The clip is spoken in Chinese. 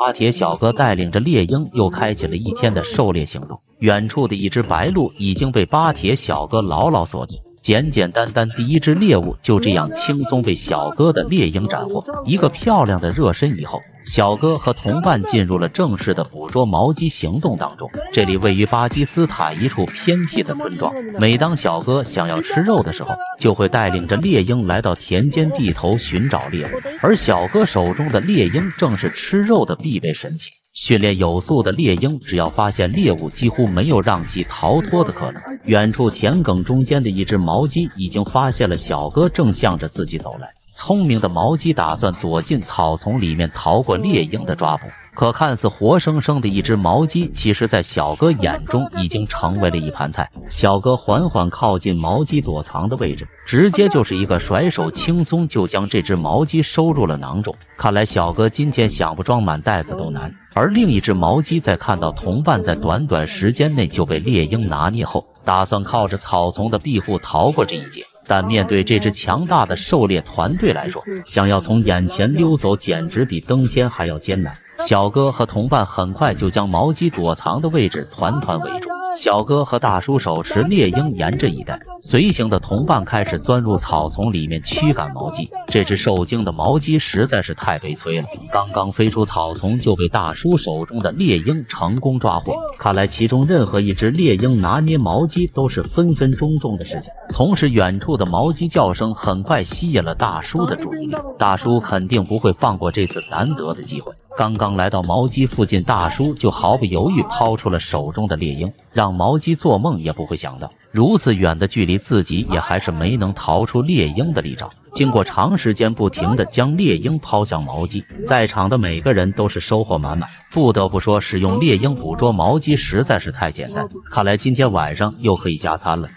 巴铁小哥带领着猎鹰又开启了一天的狩猎行动。远处的一只白鹭已经被巴铁小哥牢牢锁定，简简单单第一只猎物就这样轻松被小哥的猎鹰斩获。一个漂亮的热身以后，小哥和同伴进入了正式的捕捉毛鸡行动当中。这里位于巴基斯坦一处偏僻的村庄，每当小哥想要吃肉的时候，就会带领着猎鹰来到田间地头寻找猎物，而小哥手中的猎鹰正是吃肉的必备神器。训练有素的猎鹰，只要发现猎物，几乎没有让其逃脱的可能。远处田埂中间的一只毛鸡已经发现了小哥正向着自己走来，聪明的毛鸡打算躲进草丛里面逃过猎鹰的抓捕。可看似活生生的一只毛鸡，其实在小哥眼中已经成为了一盘菜。小哥缓缓靠近毛鸡躲藏的位置，直接就是一个甩手，轻松就将这只毛鸡收入了囊中。看来小哥今天想不装满袋子都难。而另一只毛鸡在看到同伴在短短时间内就被猎鹰拿捏后，打算靠着草丛的庇护逃过这一劫。但面对这支强大的狩猎团队来说，想要从眼前溜走简直比登天还要艰难。小哥和同伴很快就将毛鸡躲藏的位置团团围住。小哥和大叔手持猎鹰严阵以待，随行的同伴开始钻入草丛里面驱赶毛鸡。这只受惊的毛鸡实在是太悲催了，刚刚飞出草丛就被大叔手中的猎鹰成功抓获。看来其中任何一只猎鹰拿捏毛鸡都是分分钟钟的事情。同时远处的毛鸡叫声很快吸引了大叔的注意力，大叔肯定不会放过这次难得的机会。刚刚来到毛鸡附近，大叔就毫不犹豫抛出了手中的猎鹰，让毛鸡做梦也不会想到，如此远的距离自己也还是没能逃出猎鹰的利爪。经过长时间不停地将猎鹰抛向毛鸡，在场的每个人都是收获满满。不得不说，使用猎鹰捕捉毛鸡实在是太简单，看来今天晚上又可以加餐了。